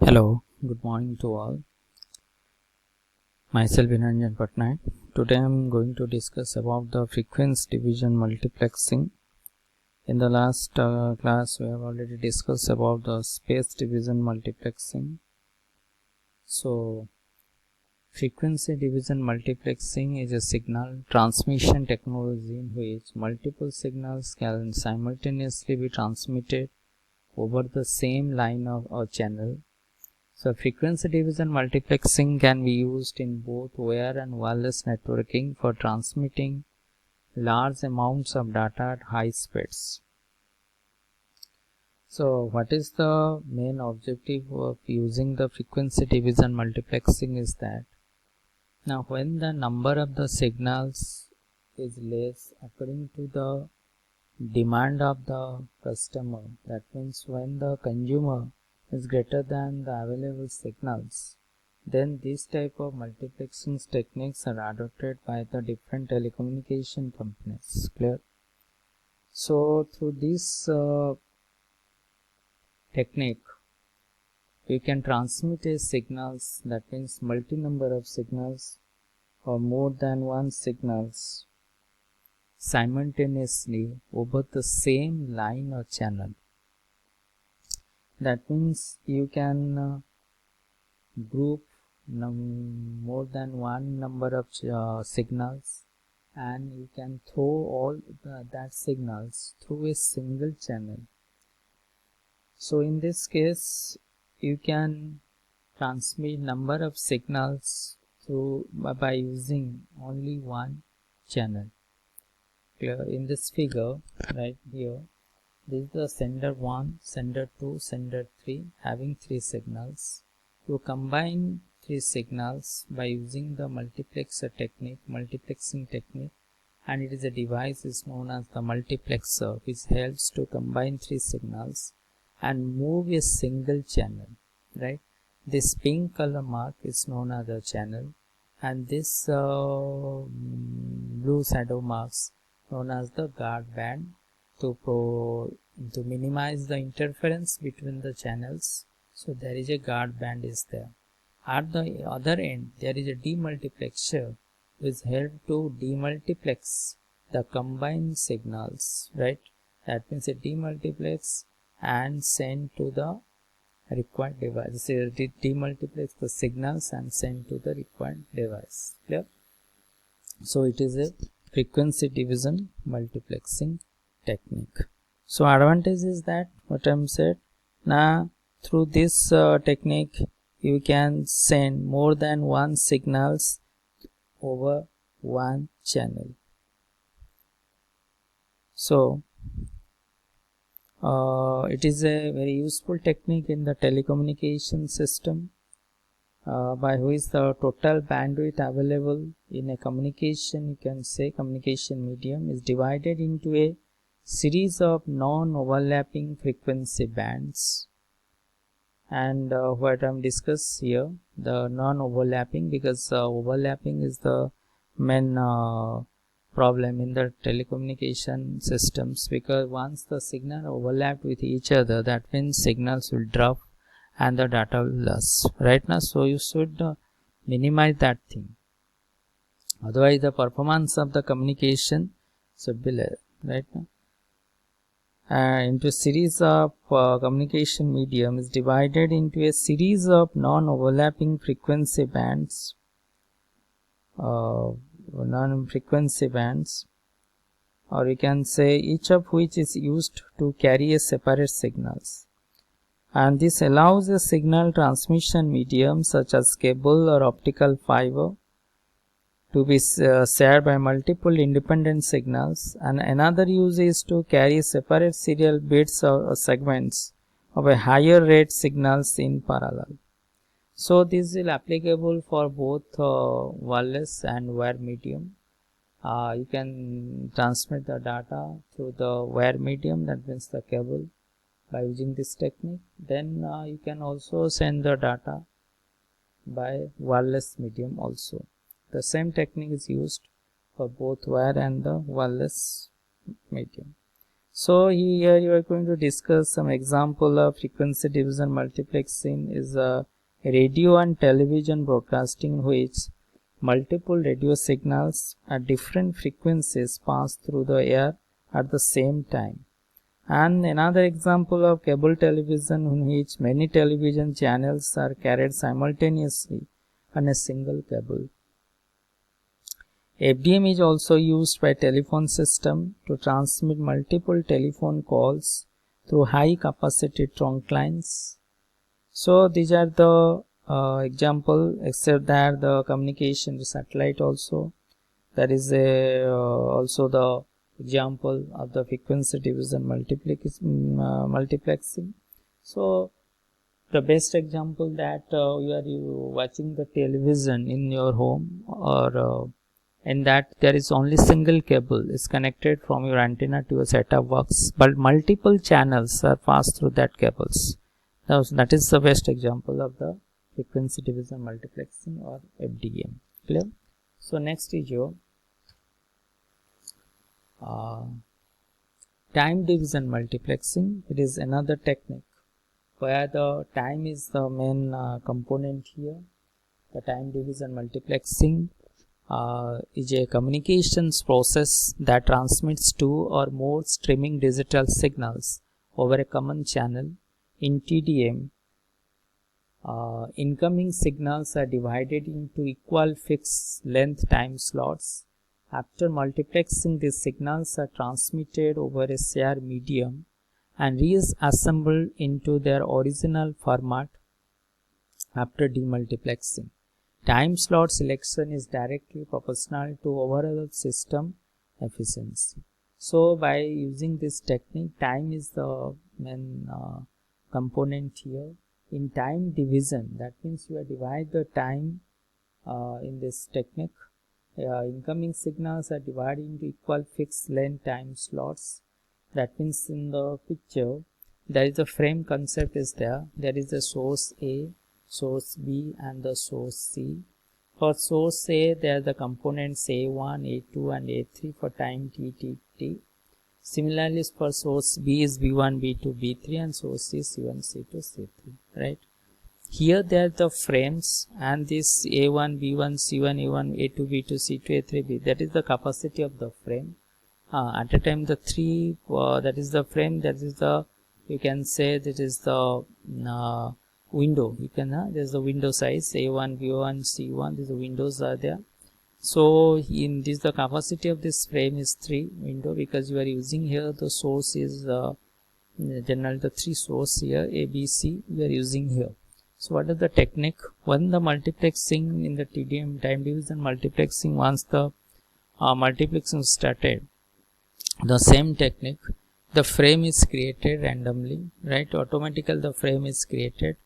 Hello, good morning to all. Myself Niranjan Patnaik. Today I am going to discuss about the frequency division multiplexing. In the last class we have already discussed about the space division multiplexing. So frequency division multiplexing is a signal transmission technology in which multiple signals can simultaneously be transmitted over the same line of a channel. So frequency division multiplexing can be used in both wire and wireless networking for transmitting large amounts of data at high speeds. So what is the main objective of using the frequency division multiplexing is that now when the number of the signals is less according to the demand of the customer, that means when the consumer is greater than the available signals, then this type of multiplexing techniques are adopted by the different telecommunication companies. Clear? So through this technique we can transmit a signals, that means multi number of signals or more than one signals simultaneously over the same line or channel. That means you can group more than one number of signals, and you can throw all that signals through a single channel. So in this case you can transmit number of signals through by using only one channel. Clear? In this figure right here, this is the sender 1, sender 2, sender 3 having 3 signals. You combine 3 signals by using the multiplexing technique, and it is a device is known as the multiplexer, which helps to combine 3 signals and move a single channel. Right? This pink color mark is known as the channel, and this blue shadow marks known as the guard band to minimize the interference between the channels. So there is a guard band is there. At the other end there is a demultiplexer which help to demultiplex the combined signals, right? That means a demultiplex and send to the required device. So demultiplex the signals and send to the required device. Clear? So it is a frequency division multiplexing technique. So advantage is that what I am said, now through this technique you can send more than one signals over one channel. So it is a very useful technique in the telecommunication system, by which the total bandwidth available in a communication, you can say communication medium, is divided into a series of non-overlapping frequency bands. And what I'm discuss here, the non-overlapping, because overlapping is the main problem in the telecommunication systems, because once the signal overlap with each other, that means signals will drop and the data will lose, right now. So you should minimize that thing, otherwise the performance of the communication should be less, right now. Into a series of communication medium is divided into a series of non-overlapping frequency bands, or you can say each of which is used to carry a separate signals, and this allows a signal transmission medium such as cable or optical fiber to be shared by multiple independent signals, and another use is to carry separate serial bits or segments of a higher rate signals in parallel. So this is applicable for both wireless and wire medium. You can transmit the data through the wire medium, that means the cable, by using this technique. Then you can also send the data by wireless medium also. The same technique is used for both wire and the wireless medium. So here you are going to discuss some example of frequency division multiplexing is a radio and television broadcasting which multiple radio signals at different frequencies pass through the air at the same time. And another example of cable television in which many television channels are carried simultaneously on a single cable. FDM is also used by telephone system to transmit multiple telephone calls through high capacity trunk lines. So these are the example, except that the communication with satellite also, that is also the example of the frequency division multiplexing. So the best example that you watching the television in your home, or in that there is only single cable is connected from your antenna to your set-top box, but multiple channels are passed through that cables. Now, that is the best example of the frequency division multiplexing or FDM. Clear? So next is your time division multiplexing. It is another technique where the time is the main component here. The time division multiplexing is a communications process that transmits two or more streaming digital signals over a common channel. In TDM, incoming signals are divided into equal fixed length time slots. After multiplexing, these signals are transmitted over a shared medium and reassembled into their original format after demultiplexing. Time slot selection is directly proportional to overall system efficiency. So by using this technique, time is the main component here. In time division, that means you divide the time in this technique. Incoming signals are divided into equal fixed length time slots. That means in the picture, there is a frame concept is there. There is a source A, source B and the source C. For source A, there are the components A1, A2 and A3 for time T. Similarly, for source B is B1, B2, B3 and source C, C1, C2, C3, right? Here there are the frames and this A1, B1, C1, A1, A2, B2, C2, A3, B. That is the capacity of the frame. At a time the three, that is the frame, that is the, you can say that is the window. You can there's the window size A1, B1, C1. These windows are there. So in this the capacity of this frame is 3 window, because you are using here the source is generally the 3 source here A, B, C we are using here. So what is the technique? When the multiplexing in the TDM time division multiplexing, once the multiplexing started, the same technique, the frame is created randomly, right? Automatically the frame is created,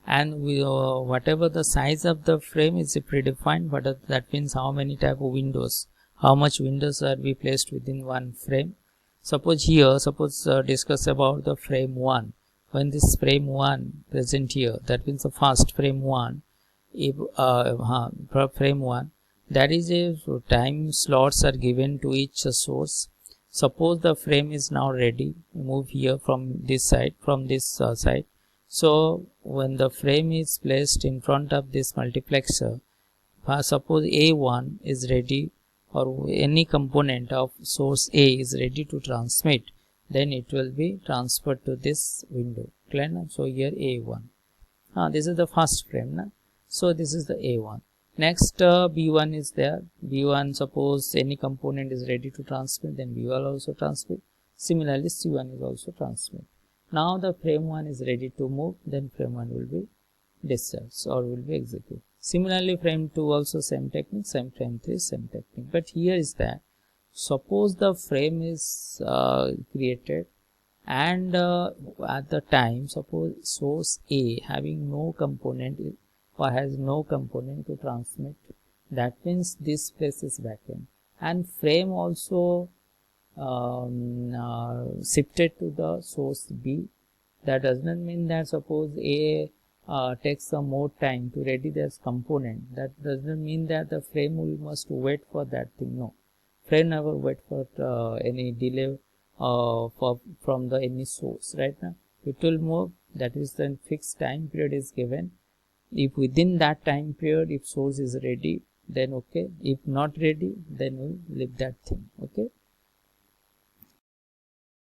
and we, whatever the size of the frame is predefined, but that means how many type of windows, how much windows are be placed within one frame. Suppose here, discuss about the frame 1. When this frame 1 present here, that means the first frame 1, if frame 1, that is a time slots are given to each source. Suppose the frame is now ready, move here from this side, side. So when the frame is placed in front of this multiplexer, suppose A1 is ready, or any component of source A is ready to transmit, then it will be transferred to this window. Clear now? So here A1. This is the first frame. Na? So this is the A1. Next B1 is there. B1, suppose any component is ready to transmit, then B will also transmit. Similarly C1 is also transmit. Now the frame 1 is ready to move, then frame 1 will be discharged or will be executed. Similarly frame 2 also same technique, same frame 3 same technique. But here is that suppose the frame is created, and at the time suppose source A having no component or has no component to transmit, that means this place is vacant, and frame also shifted to the source B. That does not mean that suppose A takes some more time to ready this component, that does not mean that the frame will must wait for that thing. No, frame never wait for any delay from the any source. Right now it will move, that is the fixed time period is given. If within that time period if source is ready, then okay. If not ready, then we'll leave that thing. Okay,